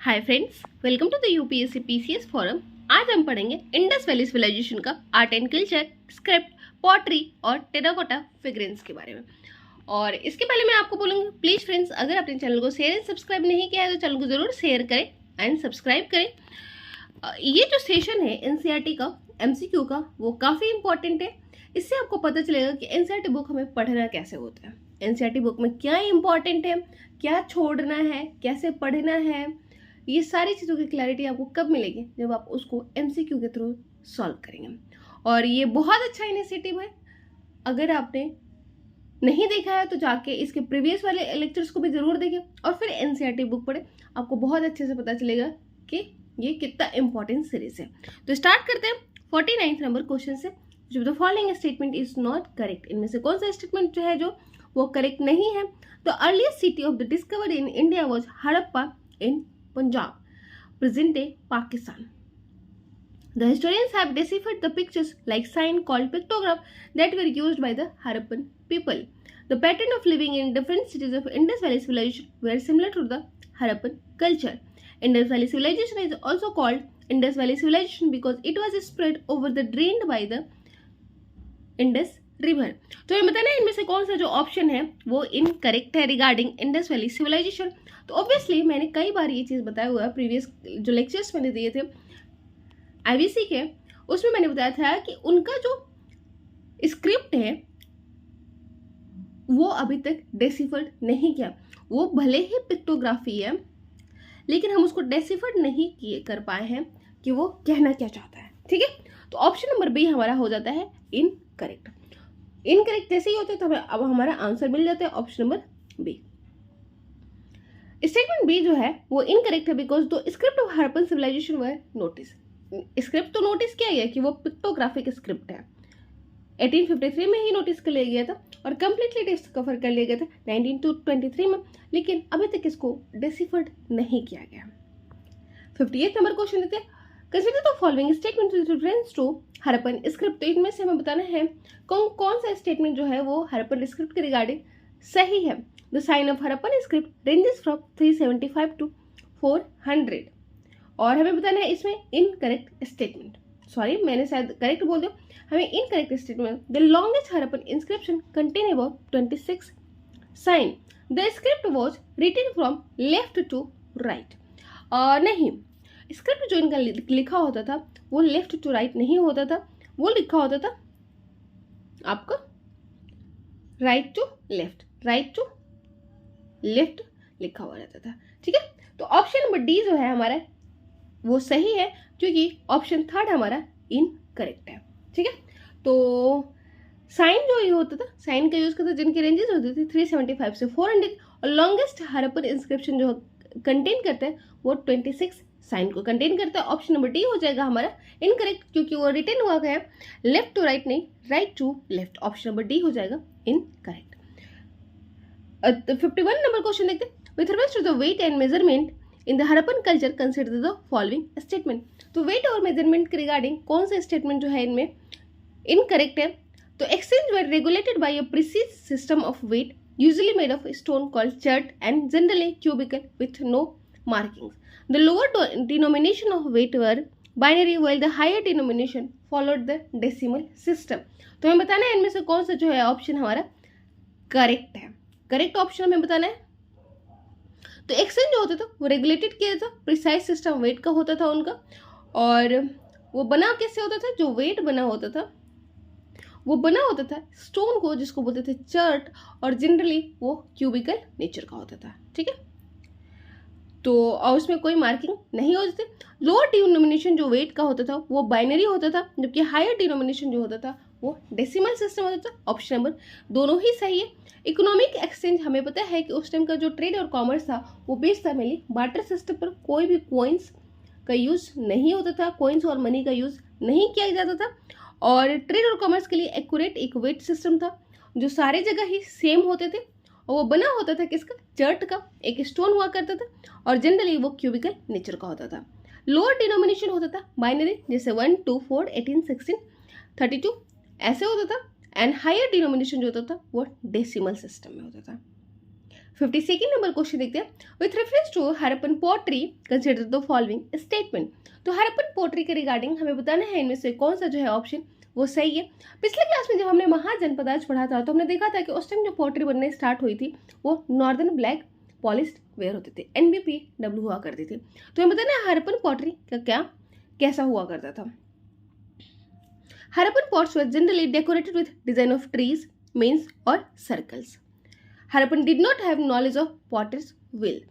Hi friends, welcome to the UPSC PCS forum. आज हम पढ़ेंगे इंडस वैली सिविलाइजेशन का art and culture, script, pottery और terracotta figurines के बारे में। और इसके पहले मैं आपको बोलूँगी, प्लीज़ फ्रेंड्स, अगर आपने चैनल को शेयर एंड सब्सक्राइब नहीं किया है तो चैनल को ज़रूर शेयर करें एंड सब्सक्राइब करें। ये जो सेशन है एनसीईआरटी का, एमसीक्यू का, वो काफ़ी इंपॉर्टेंट है। इससे आपको पता चलेगा कि एनसीईआरटी बुक हमें पढ़ना कैसे होता है, एनसीईआरटी बुक में क्या इंपॉर्टेंट है, क्या छोड़ना है, कैसे पढ़ना है। ये सारी चीज़ों की क्लैरिटी आपको कब मिलेगी? जब आप उसको एमसीक्यू के थ्रू सॉल्व करेंगे। और ये बहुत अच्छा इनिशिएटिव है। अगर आपने नहीं देखा है तो जाके इसके प्रीवियस वाले लेक्चर्स को भी ज़रूर देखें और फिर एनसीईआरटी बुक पढ़ें। आपको बहुत अच्छे से पता चलेगा कि ये कितना इंपॉर्टेंट सीरीज है। तो स्टार्ट करते हैं 49 नंबर क्वेश्चन से। जो the following statement is not correct, इनमें से कौन सा स्टेटमेंट जो है जो वो करेक्ट नहीं है? The earliest city of the discovered in India was Harappa in Punjab, present day Pakistan. The historians have deciphered the pictures like sign called pictograph that were used by the Harappan people. The pattern of living in different cities of Indus Valley civilization were similar to the Harappan culture. Indus Valley civilization is also called Indus Valley civilization because it was spread over the drained by the Indus river. तो ये बताना है इनमें से कौन सा जो option है वो इनकरेक्ट है रिगार्डिंग इंडस वैली सिविलाइजेशन। तो ऑब्वियसली मैंने कई बार ये चीज़ बताया हुआ है, प्रीवियस जो लेक्चर्स मैंने दिए थे आईवीसी के, उसमें मैंने बताया था कि उनका जो स्क्रिप्ट है वो अभी तक डेसिफर्ड नहीं किया। वो भले ही पिक्टोग्राफी है लेकिन हम उसको डेसिफर्ड नहीं किए कर पाए हैं कि वो कहना क्या चाहता है। ठीक है, तो ऑप्शन नंबर बी हमारा हो जाता है इनकरेक्ट। इनकरेक्ट जैसे ही होते तो हमें अब हमारा आंसर मिल जाता है option number B. Statement B जो है वो इनकरेक्ट है because the script of Harappan civilization were notice. Script तो नोटिस किया गया कि वो पिक्टोग्राफिक स्क्रिप्ट है, 1853 में ही नोटिस कर लिया गया था और कंप्लीटली डिस्कवर कर लिया गया था 1923 में, लेकिन अभी तक इसको डेसिफर्ड नहीं किया गया। 58 नंबर क्वेश्चन देते हैं, consider the following statement with reference to Harappan script. तो इनमें से हमें बताना है कौन सा स्टेटमेंट जो है वो हड़प्पन स्क्रिप्ट के रिगार्डिंग सही है। The sign of Harappan script ranges from 375 to 400। और हमें बताना है इसमें इनकरेक्ट स्टेटमेंट, सॉरी मैंने शायद करेक्ट बोल दिया, हमें incorrect statement the longest Harappan inscription contain about 26 sign. The script was written from left to right. नहीं, स्क्रिप्ट जो इनका लिखा होता था वो लेफ्ट टू राइट नहीं होता था, वो लिखा होता था आपका right to left, right to left लिखा हुआ रहता था। ठीक है, तो ऑप्शन नंबर डी जो है हमारा वो सही है क्योंकि ऑप्शन थर्ड हमारा इनकरेक्ट है। ठीक है, तो साइन जो ये होता था, साइन का यूज करते जिनके रेंजेस होते थे 375 से 400 और लॉन्गेस्ट हड़प्पन इंस्क्रिप्शन जो कंटेन करते हैं वो 26 साइन को कंटेन करता है। ऑप्शन नंबर डी हो जाएगा हमारा इनकरेक्ट क्योंकि वो रिटन हुआ गया लेफ्ट टू राइट नहीं, right to left. Option number D हो जाएगा इनकरेक्ट। 51 नंबर क्वेश्चन देखते हैं, with reference to the weight and measurement in the Harappan culture consider the following statement. तो वेट और मेजरमेंट के रिगार्डिंग कौन सा स्टेटमेंट जो है इनमें इनकरेक्ट है? तो exchange were regulated by a precise system of weight usually made of stone called chert and generally cubicle with no markings. The lower denomination of weight were binary while the higher denomination followed the decimal system। तो हमें बताना है इनमें से कौन सा जो है ऑप्शन हमारा करेक्ट है। करेक्ट ऑप्शन हमें बताना है। तो एक्सचेंज जो होता था वो रेगुलेटेड किया था, प्रिसाइज सिस्टम वेट का होता था उनका, और वो बना कैसे होता था? जो वेट बना होता था वो बना होता था स्टोन को जिसको बोलते थे चर्ट, और जनरली वो क्यूबिकल नेचर का होता था। ठीक है, तो और उसमें कोई मार्किंग नहीं होती थी। लोअर डिनोमिनेशन जो वेट का होता था वो बाइनरी होता था, जबकि हायर डिनोमिनेशन जो होता था वो डेसिमल सिस्टम होता था। ऑप्शन नंबर दोनों ही सही है। इकोनॉमिक एक्सचेंज हमें पता है कि उस टाइम का जो ट्रेड और कॉमर्स था वो बेस्ड था मेनली बार्टर सिस्टम पर। कोई भी कोइंस का यूज नहीं होता था, कोइंस और मनी का यूज नहीं किया जाता था, और ट्रेड और कॉमर्स के लिए एक्यूरेट एक वेट सिस्टम था जो सारे जगह ही सेम होते थे, और वो बना होता था किसका? चर्ट का, एक स्टोन हुआ करता था, और जनरली वो क्यूबिकल नेचर का होता था। लोअर डिनोमिनेशन होता था बाइनरी, जैसे 1, 2, 4, 18, 16, 32 ऐसे होता था, एंड हायर डिनोमिनेशन जो होता था वो डेसिमल सिस्टम में होता था। 52nd नंबर क्वेश्चन देखते हैं, with reference to Harappan pottery consider the following statement. तो हरप्पन पोट्री के रिगार्डिंग हमें बताना है इनमें से कौन सा जो है ऑप्शन वो सही है। पिछले क्लास में जब हमने महाजनपद आज पढ़ा था तो हमने देखा था कि उस टाइम जो पोट्री बनने स्टार्ट हुई थी वो नॉर्दर्न ब्लैक पॉलिश्ड वेयर होते थे, NBPW हुआ करती थी। तो हमें बताना है हरप्पन पोट्री का क्या कैसा हुआ करता था। Harappan pots were generally decorated with design of trees, mens और circles. Harappan did not have knowledge of potters wheel.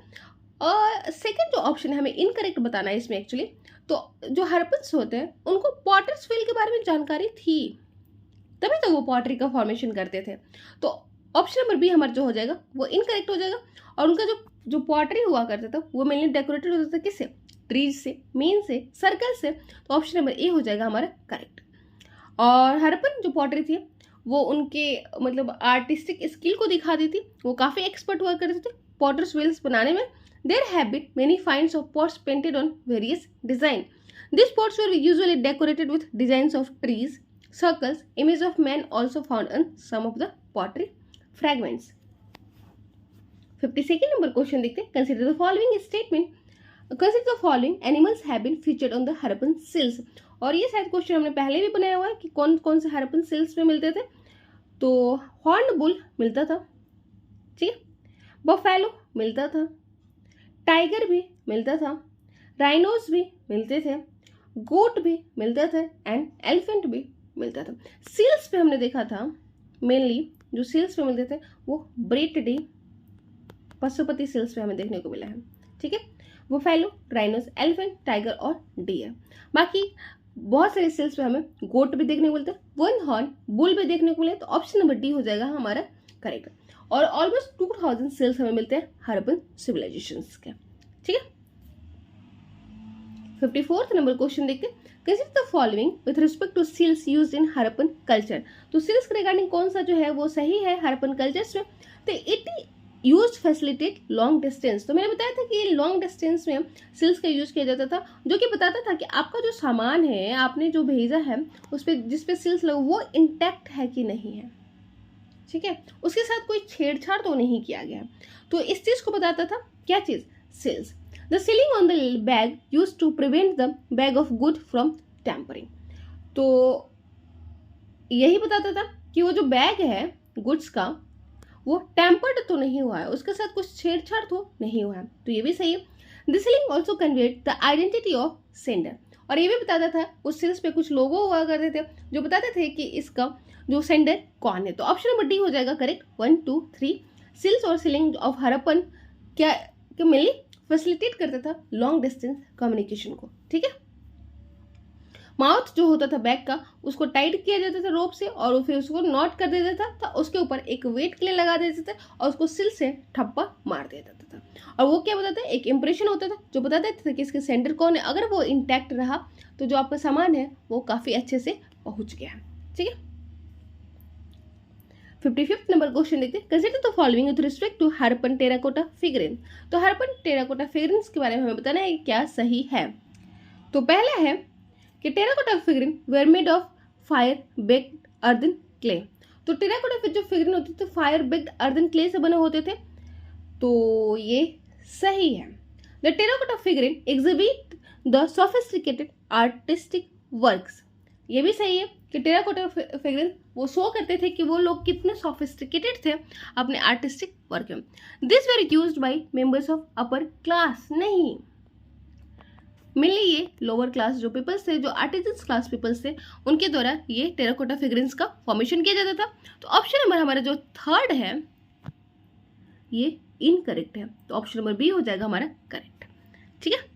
और सेकंड जो ऑप्शन है हमें इनकरेक्ट बताना है इसमें एक्चुअली। तो जो हरप्पन्स होते हैं उनको पॉटर्स व्हील के बारे में जानकारी थी, तभी तो वो पॉटरी का फॉर्मेशन करते थे। तो ऑप्शन नंबर बी हमारा जो हो जाएगा वो इनकरेक्ट हो जाएगा। और उनका जो पॉटरी हुआ करता था वो मेनली डेकोरेटेड होता था किससे? ट्रीज से, मेन से, सर्कल से। तो ऑप्शन नंबर ए हो जाएगा हमारा करेक्ट। और हरप्पन जो पॉटरी थी वो उनके मतलब आर्टिस्टिक स्किल को दिखाती थी, वो काफ़ी एक्सपर्ट हुआ करते थे पॉटर्स व्हील्स बनाने में। There have been many finds of pots painted on various design. These pots were usually decorated with designs of trees, circles, images of men also found on some of the pottery fragments. 52nd number question देखते हैं, consider the following statement. Consider the following animals have been featured on the Harappan seals. और ये शायद question हमने पहले भी बनाया हुआ है कि कौन कौन से हरप्पन सेल्स में मिलते थे। तो हॉर्न बुल मिलता था, ठीक है, बफेलो मिलता था, टाइगर भी मिलता था, राइनोस भी मिलते थे, गोट भी मिलता था एंड एलिफेंट भी मिलता था। सील्स पे हमने देखा था मेनली जो सील्स पे मिलते थे वो ब्रेटडी पशुपति सील्स पे हमें देखने को मिला है, ठीक है, बफेलो, राइनोस, एलिफेंट, टाइगर और डियर। बाकी बहुत सारे सील्स पे हमें गोट भी देखने को मिलता है, वन हॉर्न बुल भी देखने को मिले। तो ऑप्शन नंबर डी हो जाएगा हमारा करेक्ट। और ऑलमोस्ट 2000 सेल्स हमें मिलते हैं हरप्पन सिविलाइजेशंस के, ठीक है। 54th नंबर क्वेश्चन देखते हैं, consider the following with respect to seals used in Harappan culture. तो सील्स के रिगार्डिंग कौन सा जो है वो सही है हरप्पन कल्चर्स में। तो it use facilitate long distance. तो मैंने बताया था कि लॉन्ग डिस्टेंस में सील्स का यूज किया जाता था, जो कि बताता था कि आपका जो सामान है आपने जो भेजा है उस पर जिस पे सील्स लगा वो इंटैक्ट है कि नहीं है, ठीक है, उसके साथ कोई छेड़छाड़ तो नहीं किया गया। तो इस चीज को बताता था क्या चीज? Seals. The sealing on the bag use to prevent the bag of good from tampering. तो यही बताता था कि वो जो बैग है गुड्स का वो टेम्पर्ड तो नहीं हुआ है, उसके साथ कुछ छेड़छाड़ तो नहीं हुआ है। तो ये भी सही है। The ceiling also conveyed the identity of sender. और ये भी बताता था उस सेल्स पे कुछ लोगो हुआ करते थे जो बताते थे कि इसका जो सेंडर कौन है। तो ऑप्शन नंबर डी हो जाएगा करेक्ट। 1, 2, 3 सील्स और सीलिंग ऑफ हरप्पन क्या मेनली फैसिलिटेट करता था लॉन्ग डिस्टेंस कम्युनिकेशन को, ठीक है। माउथ जो होता था बैग का उसको टाइट किया जाता था रोप से और फिर उसको नॉट कर देता था, तो उसके ऊपर एक वेट क्ले लगा देते थे और उसको सिल से ठप्पा मार देता था। और वो क्या बताता है? एक इंप्रेशन होता था जो बता देता था कि इसके सेंडर कौन है। अगर वो इंटैक्ट रहा तो जो आपका सामान है वो काफी अच्छे से पहुंच गया, ठीक है। 55th नंबर क्वेश्चन देखते हैं, consider the following with respect to Harappan terracotta figurine. तो हरप्पन टेराकोटा फिगरिन्स के बारे में हमें बताना है क्या सही है। तो पहला है कि terracotta figurine were made of fire baked earthen clay. तो टेराकोटा जो फिगरिन होते थे फायर बेक्ड अर्दन क्ले से बने होते थे, तो ये सही है। The terracotta figurine exhibit the sophisticated artistic works. ये भी सही है कि टेराकोटा फिगरिन वो शो करते थे कि वो लोग कितने सोफिस्टिकेटेड थे अपने आर्टिस्टिक वर्क में। This where used by members of upper class. नहीं, मेनली ये लोअर क्लास जो पीपल्स थे, जो आर्टिजन्स क्लास पीपल्स थे, उनके द्वारा ये टेराकोटा फिगरिन्स का फॉर्मेशन किया जाता था। तो ऑप्शन नंबर हमारा जो थर्ड है ये इनकरेक्ट है। तो ऑप्शन नंबर बी हो जाएगा हमारा करेक्ट, ठीक है।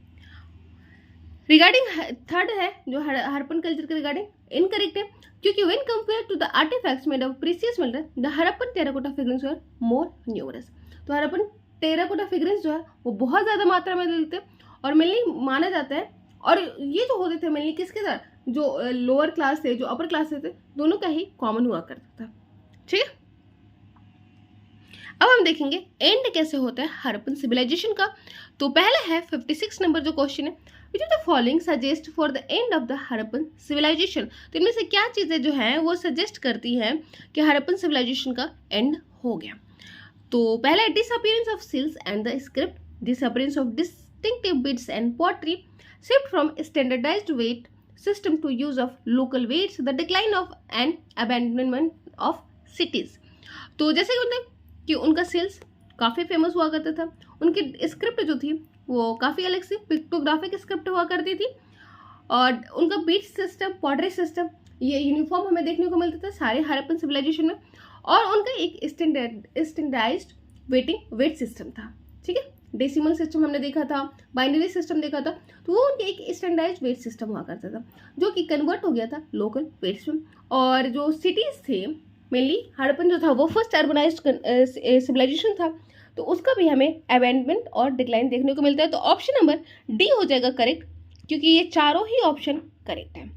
रिगार्डिंग थर्ड है जो हरप्पन कल्चर के रिगार्डिंग इनकरेक्ट है, क्योंकि when compare to the artifacts made of precious metal the Harappan terracotta figurines were more numerous. तो हरप्पन टेराकोटा फिगरिन्स जो है वो बहुत ज़्यादा मात्रा में मिलते और मेनली माना जाता है। और ये जो होते थे मेनली किसके साथ? जो लोअर क्लास थे, जो अपर क्लास थे, दोनों का ही कॉमन हुआ करता था, ठीक है। अब हम देखेंगे एंड कैसे होता है हरप्पन सिविलाइजेशन का। तो पहला है 56 नंबर जो क्वेश्चन है, which of the following suggest for the end of the Harappan civilization. तो इनमें से क्या चीजें जो हैं वो सजेस्ट करती हैं कि हरप्पन सिविलाइजेशन का एंड हो गया। तो पहला है disappearance of seals and the script, disappearance of distinctive beads and pottery, shift from standardised weight system to use of local weights, the decline of and abandonment of cities. तो जैसे कि होता है कि उनका सेल्स काफ़ी फेमस हुआ करता था, उनकी स्क्रिप्ट जो थी वो काफ़ी अलग सी पिक्टोग्राफिक स्क्रिप्ट हुआ करती थी, और उनका बीट सिस्टम, पॉटरी सिस्टम ये यूनिफॉर्म हमें देखने को मिलता था सारे हड़प्पन सिविलाइजेशन में, और उनका एक स्टैंडर्डाइज्ड वेट सिस्टम था। ठीक है, डेसिमल सिस्टम हमने देखा था, बाइनरी सिस्टम देखा था, तो वो उनके एक स्टैंडर्डाइज्ड वेट सिस्टम हुआ करता था जो कि कन्वर्ट हो गया था लोकल वेट्स में। और जो सिटीज़ थे मेनली हड़प्पन जो था वो फर्स्ट अर्बनाइज्ड सिविलाइजेशन था, तो उसका भी हमें अबैंडनमेंट और डिक्लाइन देखने को मिलता है। तो ऑप्शन नंबर डी हो जाएगा करेक्ट, क्योंकि ये चारों ही ऑप्शन करेक्ट है।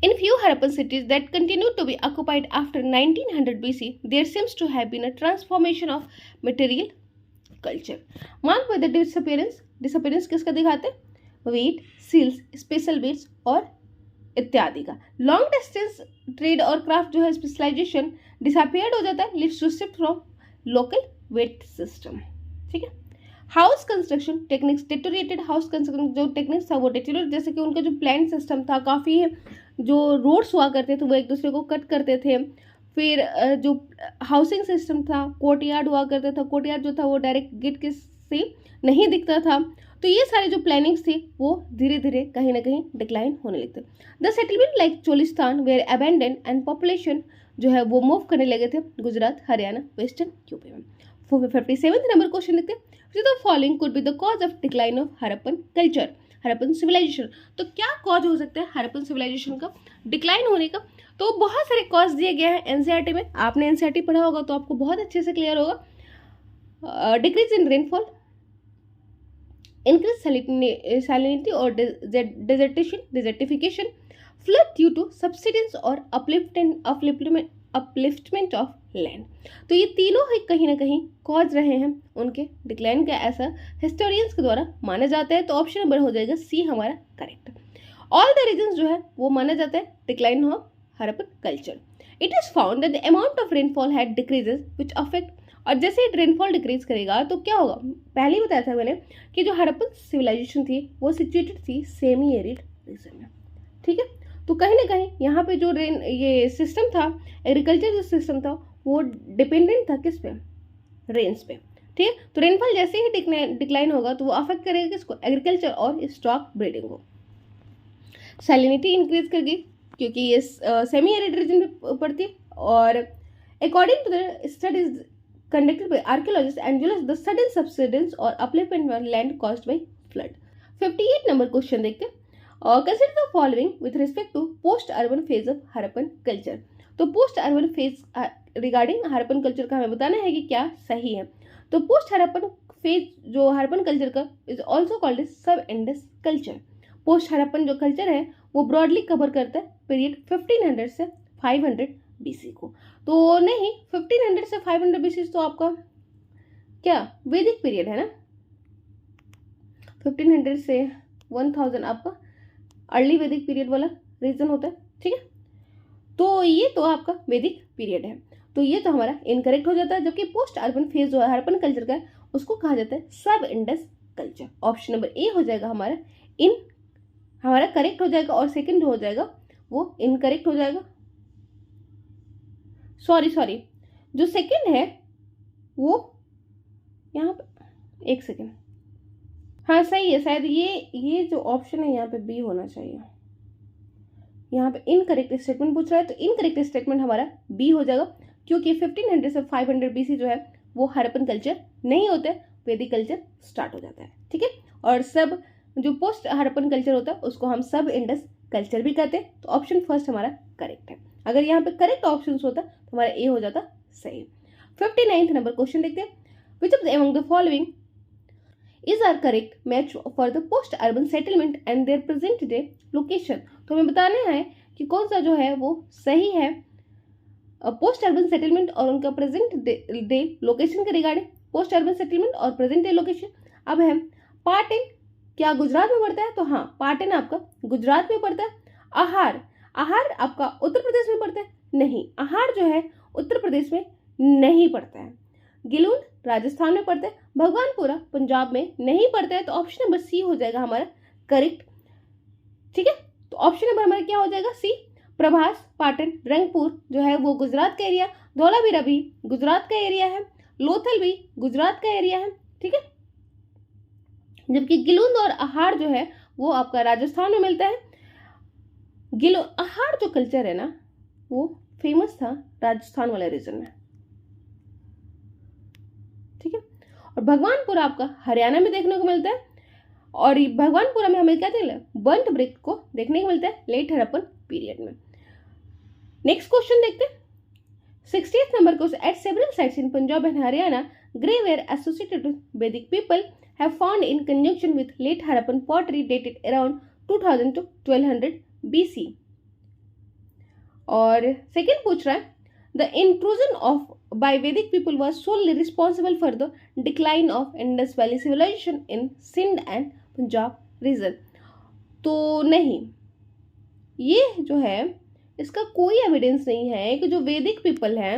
In few Harappan cities that continued to be occupied after 1900 BC, there seems to have been a transformation of material culture. Marked by the disappearance किसका दिखाते हैं? Weight, seals, special weights और इत्यादि का। Long distance trade और craft जो है specialization disappeared हो जाता है, leads to shift from local weight system. ठीक है, house construction techniques deteriorated, house construction जो टेक्निक्स था वो डेटोरेट, जैसे कि उनका जो प्लान सिस्टम था, काफ़ी जो रोड्स हुआ करते थे वो एक दूसरे को कट करते थे। फिर जो हाउसिंग सिस्टम था, कोर्टयार्ड हुआ करता था, कोर्टयार्ड जो था वो डायरेक्ट गेट के से नहीं दिखता था। तो ये सारे जो प्लानिंग्स थी वो धीरे धीरे कहीं ना कहीं डिक्लाइन होने लगते। The settlement like Cholistan were abandon and population जो है वो मूव करने लगे थे गुजरात, हरियाणा, वेस्टर्न यूपी में। 57 नंबर क्वेश्चन देखते हैं, which of the following could be the cause of decline of Harappan culture, Harappan civilization. तो क्या कॉज हो सकता है हड़प्पन सिविलाइजेशन का डिक्लाइन होने का? तो बहुत सारे कॉज दिए गए हैं एनसीईआरटी में, आपने एनसीईआरटी पढ़ा होगा तो आपको बहुत अच्छे से क्लियर होगा। Decrease in rainfall, increase salinity और desertification, flood due to subsidence और अपलिफ्टमेंट ऑफ लैंड। तो ये तीनों ही कहीं ना कहीं कॉज रहे हैं उनके डिक्लाइन का, ऐसा हिस्टोरियंस के द्वारा माना जाता है। तो ऑप्शन नंबर हो जाएगा सी हमारा करेक्ट। ऑल द रीजन्स जो है वो माना जाता है decline of Harappan culture. It is found that the amount of rainfall had decreases which affect, और जैसे रेनफॉल डिक्रीज करेगा तो क्या होगा, पहले ही बताया था मैंने कि जो हड़प्पन सिविलाइजेशन थी वो सिचुएटेड थी सेमी एरिड रीजन में। ठीक है, तो कहीं ना कहीं यहाँ पे जो ये सिस्टम था, एग्रीकल्चर जो सिस्टम था वो डिपेंडेंट था किस पे, रेन्स पे। ठीक है, तो रेनफॉल जैसे ही डिक्लाइन होगा तो वो अफेक्ट करेगा किसको, एग्रीकल्चर और स्टॉक ब्रीडिंग को। सैलिनिटी इंक्रीज करेगी क्योंकि ये सेमी एरिड रीजन में पड़ती है, और according to the studies conducted by archaeologists and geologists, the sudden subsidence or upliftment of land caused by flood. 58 number question देखते हैं, और consider the following with respect to post urban phase of Harappan culture। तो post urban phase regarding Harappan culture का हमें बताना है कि क्या सही है। तो पोस्ट हड़प्पन फेज जो हड़प्पन कल्चर का इज ऑल्सो कॉल्ड एज सब इंडस कल्चर। पोस्ट हड़प्पन जो कल्चर है वो ब्रॉडली कवर करता है पीरियड 1500 से 500 बीसी को। तो नहीं, 1500 से 500 बीसी तो आपका क्या वैदिक पीरियड है ना, 1500 से 1000 आपका अर्ली वैदिक पीरियड वाला रीजन होता है। ठीक है, तो ये तो आपका वैदिक पीरियड है, तो ये तो हमारा इनकरेक्ट हो जाता है। जबकि पोस्ट अर्बन फेज जो है हड़प्पन कल्चर का उसको कहा जाता है सब Indus culture. Option number A हो जाएगा हमारा करेक्ट हो जाएगा, और सेकंड जो हो जाएगा वो इनकरेक्ट हो जाएगा। सॉरी जो सेकंड है वो यहाँ पे, एक सेकंड, हाँ सही है, शायद ये जो ऑप्शन है यहाँ पे बी होना चाहिए। यहाँ पे इनकरेक्ट स्टेटमेंट पूछ रहा है, तो इनकरेक्ट स्टेटमेंट हमारा बी हो जाएगा, क्योंकि 1500 से 500 बीसी जो है वो हड़प्पन कल्चर नहीं होता है, वैदिक कल्चर स्टार्ट हो जाता है। ठीक है, और सब जो पोस्ट हड़प्पन कल्चर होता है उसको हम सब इंडस कल्चर भी कहते हैं। तो ऑप्शन फर्स्ट हमारा करेक्ट है। अगर यहाँ पे करेक्ट ऑप्शन होता तो हमारा ए हो जाता सही। 59 नंबर क्वेश्चन देखते हैं, which of the among the following is are correct match for the post urban settlement and their present day location. तो हमें बताना है कि कौन सा जो है वो सही है पोस्ट अर्बन सेटलमेंट और उनका प्रेजेंट डे लोकेशन के रिगार्डिंग। पोस्ट अर्बन सेटलमेंट और प्रेजेंट डे लोकेशन। अब है पाटन क्या गुजरात में पड़ता है, तो हाँ पाटन आपका गुजरात में पड़ता है। आहार आपका उत्तर प्रदेश में पड़ता है, नहीं, आहार जो है उत्तर प्रदेश में नहीं पड़ता है। गिलून राजस्थान में पड़ता है, भगवानपुरा पंजाब में नहीं पड़ता है, तो ऑप्शन नंबर सी हो जाएगा हमारा करेक्ट। ठीक है, तो ऑप्शन नंबर हमारा क्या हो जाएगा सी। प्रभास, पाटन, रंगपुर जो है वो गुजरात का एरिया, धौलावीरा भी गुजरात का एरिया है, लोथल भी गुजरात का एरिया है। ठीक है, जबकि गिलूंद और अहाड़ जो है वो आपका राजस्थान में मिलता है। अहाड़ जो कल्चर है ना वो फेमस था राजस्थान वाले रीजन में। ठीक है, और भगवानपुरा आपका हरियाणा में देखने को मिलता है, और भगवानपुरा में हमें क्या देखते हैं, बर्न्ट ब्रिक को देखने को मिलता है लेट हड़प्पन पीरियड में। नेक्स्ट क्वेश्चन देखते हैं। 60th number question, at several sites in Punjab and Haryana grey ware associated with Vedic people have found in conjunction with late Harappan pottery dated around 2000 to 1200 BC। और सेकेंड पूछ रहा है, the intrusion of by Vedic people was solely responsible for the decline of Indus Valley civilization in Sindh and Punjab region। तो नहीं, ये जो है इसका कोई एविडेंस नहीं है कि जो वैदिक पीपल हैं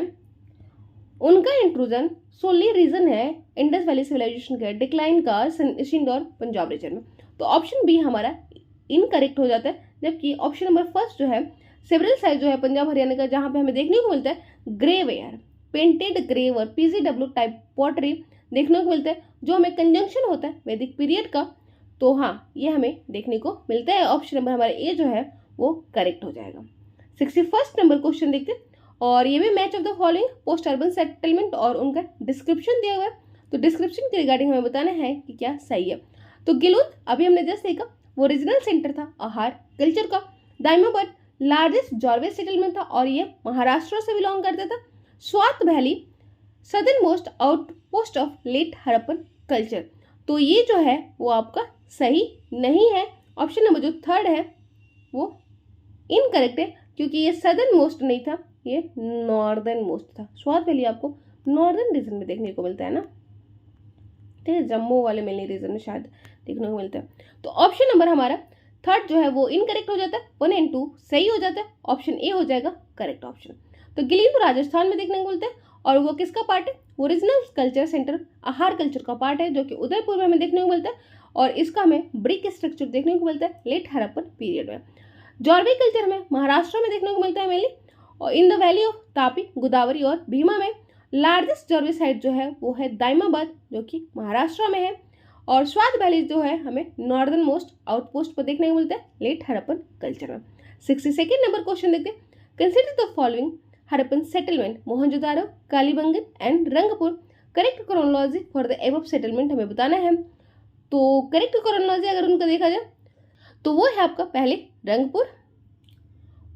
उनका इंट्रूजन सोली रीजन है इंडस वैली सिविलाइजेशन के डिक्लाइन का सिंध और पंजाब रीजन में। तो ऑप्शन बी हमारा इनकरेक्ट हो जाता है, जबकि ऑप्शन नंबर फर्स्ट जो है सेवरल साइट जो है पंजाब हरियाणा का जहां पे हमें देखने को मिलता है ग्रे वेयर, पेंटेड ग्रेव और PGW टाइप पॉटरी देखने को मिलता है, जो हमें कंजंक्शन होता है वैदिक पीरियड का। तो हाँ, ये हमें देखने को मिलता है। ऑप्शन नंबर हमारा ए जो है वो करेक्ट हो जाएगा। 61st नंबर क्वेश्चन देखते हैं, और ये भी match of the following post urban settlement और उनका डिस्क्रिप्शन दिया हुआ है। तो डिस्क्रिप्शन के रिगार्डिंग हमें बताना है कि क्या सही है। तो गिलूंद अभी हमने जस्ट देखा वो रीजनल सेंटर था आहार कल्चर का। दाइमाबाद लार्जेस्ट जॉर्वेज सेटलमेंट था और ये महाराष्ट्र से बिलोंग करता था। Swat valley southern most outpost of late Harappan culture. तो ये जो है वो आपका सही नहीं है। ऑप्शन नंबर जो थर्ड है वो इनकरेक्ट है, क्योंकि ये सदर्न मोस्ट नहीं था, ये नॉर्दर्न मोस्ट था। स्वात वैली आपको नॉर्दर्न रीजन में देखने को मिलता है ना, ठीक है, जम्मू वाले मिलनी रीजन में शायद देखने को मिलता है। तो ऑप्शन नंबर हमारा थर्ड जो है वो इनकरेक्ट हो जाता है, 1 and 2 सही हो जाता है। ऑप्शन ए हो जाएगा करेक्ट ऑप्शन। तो गिलीन तो राजस्थान में देखने को मिलता है, और वो किसका पार्ट है, ओरिजिनल कल्चर सेंटर आहार कल्चर का पार्ट है, जो कि उदयपुर में हमें देखने को मिलता है, और इसका हमें ब्रिक स्ट्रक्चर देखने को मिलता है लेट हड़प्पन पीरियड में। जॉर्वे कल्चर हमें महाराष्ट्र में देखने को मिलता है मेनली, और in the valley of Tapi, Godavari और भीमा में। लार्जेस्ट जॉर्वे साइट जो है वो है दाइमाबाद, जो कि महाराष्ट्र में है, और स्वात वैली जो है हमें नॉर्दर्न मोस्ट आउटपोस्ट पर देखने को मिलता है लेट हड़प्पन कल्चर में। 62nd नंबर क्वेश्चन देखते हैं। Consider the following Harappan settlement Mohenjodaro, Kalibangan and Rangpur. Correct chronology for the above settlement हमें बताना है। तो करेक्ट क्रोनोलॉजी अगर उनका देखा जाए तो वो है आपका पहले रंगपुर,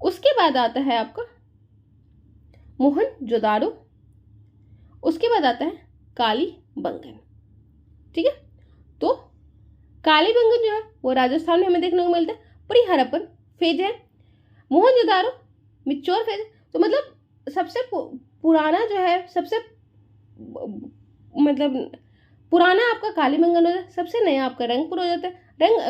उसके बाद आता है आपका मोहनजोदारो, उसके बाद आता है कालीबंगन। ठीक है, तो कालीबंगन जो है वो राजस्थान में हमें देखने को मिलता है, प्री हड़प्पन फेज है। मोहनजोदारो मिच्योर फेज है। तो मतलब सबसे पुराना जो है, सबसे मतलब पुराना आपका कालीबंगन हो जाता है, सबसे नया आपका रंगपुर हो जाता है।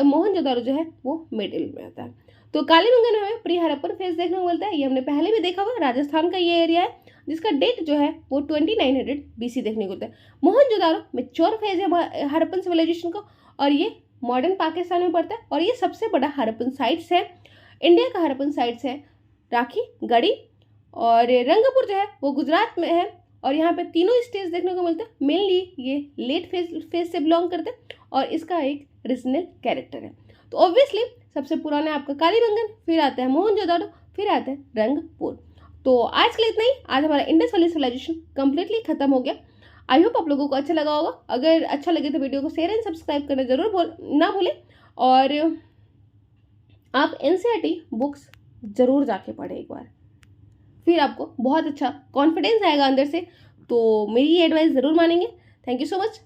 मोहनजोदारो जो है वो मिडिल में आता है। तो कालीबंगन हमें प्री हड़प्पन फेज देखने को मिलता है, ये हमने पहले भी देखा हुआ। राजस्थान का ये एरिया है जिसका डेट जो है वो 2900 BC देखने को मिलता है। मोहनजोदारो मैच्योर फेज है हड़प्पन सिविलाइजेशन का, और ये मॉडर्न पाकिस्तान में पड़ता है, और ये सबसे बड़ा हड़प्पन साइट्स है। इंडिया का हड़प्पन साइट्स है राखी, गढ़ी और रंगपुर जो है वो गुजरात में है, और यहाँ पे तीनों स्टेज देखने को मिलते हैं। मेनली ये लेट फेज से बिलोंग करते हैं, और इसका एक रीजनल कैरेक्टर है। तो ऑब्वियसली सबसे पुराना आपका कालीबंगन, फिर आता है मोहनजोदारो, फिर आता है रंगपुर। तो आज के लिए इतना ही। आज हमारा इंडस वैली सिविलाइजेशन कंप्लीटली खत्म हो गया। आई होप आप लोगों को अच्छा लगा होगा। अगर अच्छा लगे तो वीडियो को शेयर एंड सब्सक्राइब करना जरूर ना भूलें, और आप NCERT बुक्स जरूर जाके पढ़ें एक बार, फिर आपको बहुत अच्छा कॉन्फिडेंस आएगा अंदर से। तो मेरी ये एडवाइस ज़रूर मानेंगे। Thank you so much.